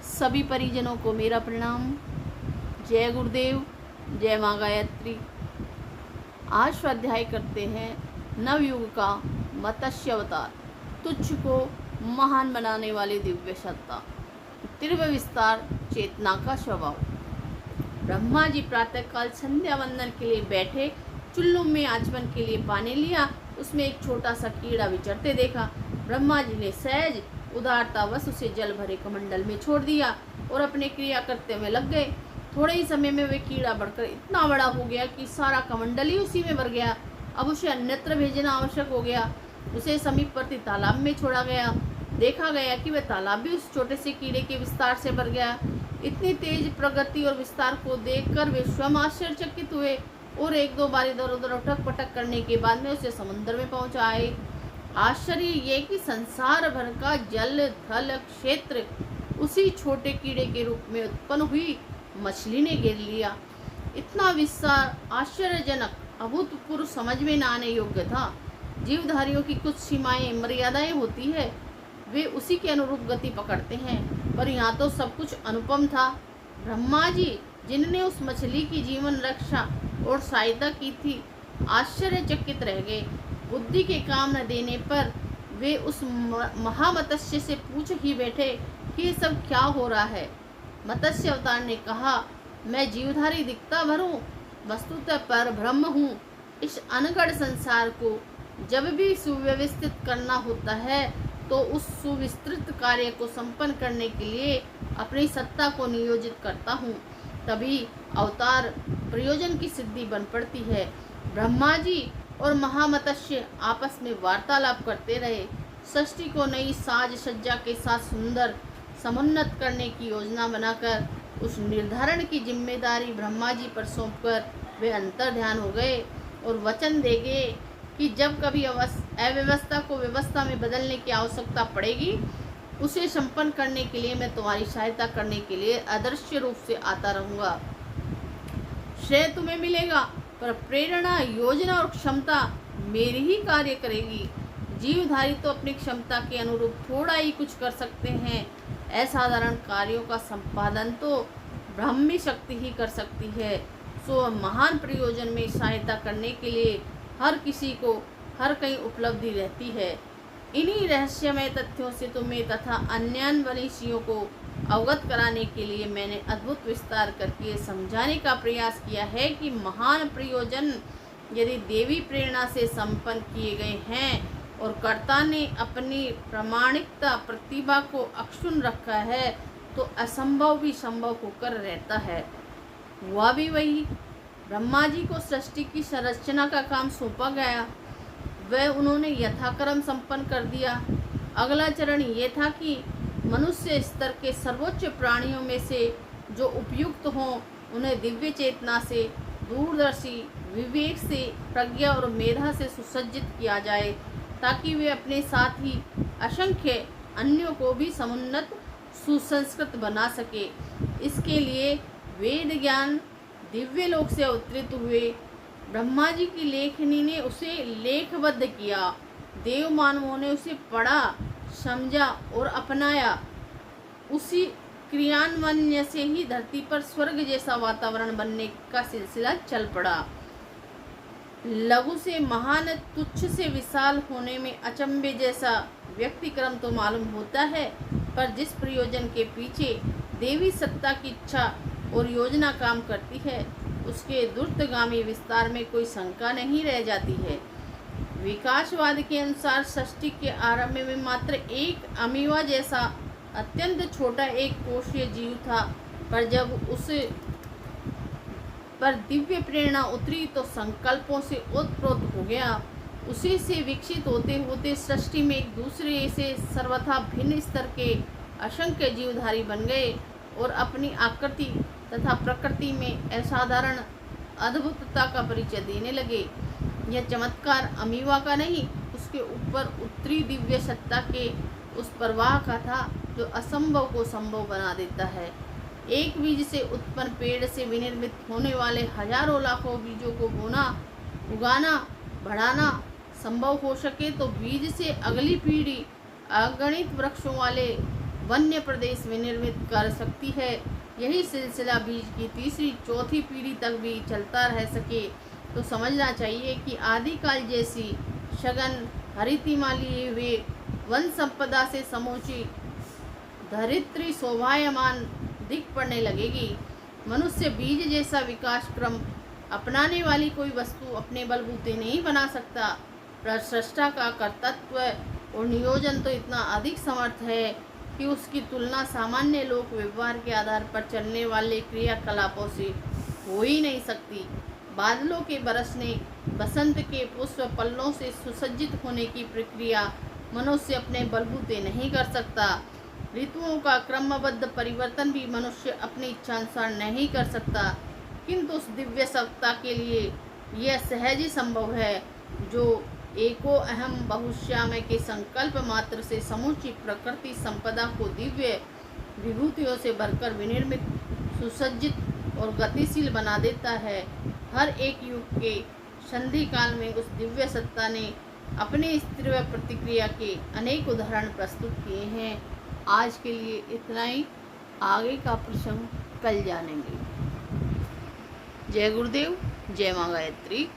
सभी परिजनों को मेरा प्रणाम। जय गुरुदेव, जय माँ गायत्री। आज स्वाध्याय करते हैं नवयुग का मत्स्य अवतार, तुच्छ को महान बनाने वाली दिव्य सत्ता, तीव्र विस्तार, चेतना का स्वभाव। ब्रह्मा जी प्रातःकाल संध्या वंदन के लिए बैठे, चुल्लू में आचमन के लिए पानी लिया। उसमें एक छोटा सा कीड़ा विचरते देखा। ब्रह्मा जी ने सहज उदारतावश उसे जल भरे कमंडल में छोड़ दिया और अपने क्रिया करते हुए लग गए। थोड़े ही समय में वे कीड़ा बढ़कर इतना बड़ा हो गया कि सारा कमंडल ही उसी में भर गया। अब उसे अन्यत्र भेजना आवश्यक हो गया। उसे समीपवर्ती तालाब में छोड़ा गया। देखा गया कि वह तालाब भी उस छोटे से कीड़े के विस्तार से भर गया। इतनी तेज प्रगति और विस्तार को देखकर वे स्वयं आश्चर्यचकित हुए और एक दो बार इधर उधर उठक पटक करने के बाद में उसे समुद्र में पहुंचाए। आश्चर्य ये कि संसार भर का जल थल क्षेत्र उसी छोटे कीड़े के रूप में उत्पन्न हुई मछली ने घेर लिया। इतना विस्तार आश्चर्यजनक, अभूतपूर्व, समझ में न आने योग्य था। जीवधारियों की कुछ सीमाएं, मर्यादाएं होती है, वे उसी के अनुरूप गति पकड़ते हैं, पर यहाँ तो सब कुछ अनुपम था। ब्रह्मा जी जिनने उस मछली की जीवन रक्षा और सहायता की थी, आश्चर्यचकित रह गए। बुद्धि के काम न देने पर वे उस महामत्स्य से पूछ ही बैठे कि ये सब क्या हो रहा है। मत्स्य अवतार ने कहा, मैं जीवधारी दिखता भर हूँ, वस्तुतः पर ब्रह्म हूँ। इस अनगढ़ संसार को जब भी सुव्यवस्थित करना होता है तो उस सुविस्तृत कार्य को संपन्न करने के लिए अपनी सत्ता को नियोजित करता हूँ, तभी अवतार प्रयोजन की सिद्धि बन पड़ती है। ब्रह्मा जी और महामत्स्य आपस में वार्तालाप करते रहे। सृष्टि को नई साज सज्जा के साथ सुंदर समुन्नत करने की योजना बनाकर उस निर्धारण की जिम्मेदारी ब्रह्मा जी पर सौंपकर वे अंतर ध्यान हो गए और वचन दे गए कि जब कभी अव्यवस्था को व्यवस्था में बदलने की आवश्यकता पड़ेगी, उसे संपन्न करने के लिए मैं तुम्हारी सहायता करने के लिए अदृश्य रूप से आता रहूँगा। श्रेय तुम्हें मिलेगा, पर प्रेरणा, योजना और क्षमता मेरी ही कार्य करेगी। जीवधारी तो अपनी क्षमता के अनुरूप थोड़ा ही कुछ कर सकते हैं। असाधारण कार्यों का संपादन तो ब्रह्मी शक्ति ही कर सकती है। सो महान प्रयोजन में सहायता करने के लिए हर किसी को हर कहीं उपलब्धि रहती है। इन्हीं रहस्यमय तथ्यों से तुम्हें तथा अन्य वंशियों को अवगत कराने के लिए मैंने अद्भुत विस्तार करके समझाने का प्रयास किया है कि महान प्रयोजन यदि देवी प्रेरणा से संपन्न किए गए हैं और कर्ता ने अपनी प्रामाणिकता प्रतिभा को अक्षुण्ण रखा है तो असंभव भी संभव होकर रहता है। हुआ भी वही। ब्रह्मा जी को सृष्टि की संरचना का काम सौंपा गया, वह उन्होंने यथाक्रम संपन्न कर दिया। अगला चरण ये था कि मनुष्य स्तर के सर्वोच्च प्राणियों में से जो उपयुक्त हों उन्हें दिव्य चेतना से, दूरदर्शी विवेक से, प्रज्ञा और मेधा से सुसज्जित किया जाए ताकि वे अपने साथ ही असंख्य अन्यों को भी समुन्नत सुसंस्कृत बना सके। इसके लिए वेद ज्ञान दिव्य लोक से अवतरित हुए। ब्रह्मा जी की लेखनी ने उसे लेखबद्ध किया। देव मानवों ने उसे पढ़ा, समझा और अपनाया। उसी क्रियान्वयन से ही धरती पर स्वर्ग जैसा वातावरण बनने का सिलसिला चल पड़ा। लघु से महान, तुच्छ से विशाल होने में अचंभे जैसा व्यक्तिक्रम तो मालूम होता है, पर जिस प्रयोजन के पीछे देवी सत्ता की इच्छा और योजना काम करती है उसके द्रुतगामी विस्तार में कोई शंका नहीं रह जाती है। विकासवाद के अनुसार सृष्टि के आरंभ में मात्र एक अमीबा जैसा अत्यंत छोटा एक कोशीय जीव था, पर जब उसे पर दिव्य प्रेरणा उतरी तो संकल्पों से ओतप्रोत हो गया। उसी से विकसित होते होते सृष्टि में एक दूसरे से सर्वथा भिन्न स्तर के असंख्य जीवधारी बन गए और अपनी आकृति तथा प्रकृति में असाधारण अद्भुतता का परिचय देने लगे। यह चमत्कार अमीबा का नहीं, उसके ऊपर उत्तरी दिव्य सत्ता के उस प्रवाह का था जो असंभव को संभव बना देता है। एक बीज से उत्पन्न पेड़ से विनिर्मित होने वाले हजारों लाखों बीजों को बोना, उगाना, बढ़ाना संभव हो सके तो बीज से अगली पीढ़ी अगणित वृक्षों वाले वन्य प्रदेश में निर्मित कर सकती है। यही सिलसिला बीज की तीसरी चौथी पीढ़ी तक भी चलता रह सके तो समझना चाहिए कि आदिकाल जैसी सघन हरितिमा लिए हुए वन संपदा से समूची धरित्री शोभायमान दिख पड़ने लगेगी। मनुष्य बीज जैसा विकास क्रम अपनाने वाली कोई वस्तु अपने बलबूते नहीं बना सकता। प्रसृष्टा का कर्तृत्व और नियोजन तो इतना अधिक समर्थ है कि उसकी तुलना सामान्य लोक व्यवहार के आधार पर चलने वाले क्रियाकलापों से हो ही नहीं सकती। बादलों के बरसने, बसंत के पुष्प पल्लों से सुसज्जित होने की प्रक्रिया मनुष्य अपने बलबूते नहीं कर सकता। ऋतुओं का क्रमबद्ध परिवर्तन भी मनुष्य अपनी इच्छानुसार नहीं कर सकता, किंतु उस दिव्य सत्ता के लिए यह सहज ही संभव है जो एको अहम बहुश्यामय के संकल्प मात्र से समूची प्रकृति संपदा को दिव्य विभूतियों से भरकर विनिर्मित, सुसज्जित और गतिशील बना देता है। हर एक युग के संधि काल में उस दिव्य सत्ता ने अपने स्थिर प्रतिक्रिया के अनेक उदाहरण प्रस्तुत किए हैं। आज के लिए इतना ही, आगे का प्रसंग कल जानेंगे। जय गुरुदेव, जय माँ गायत्री।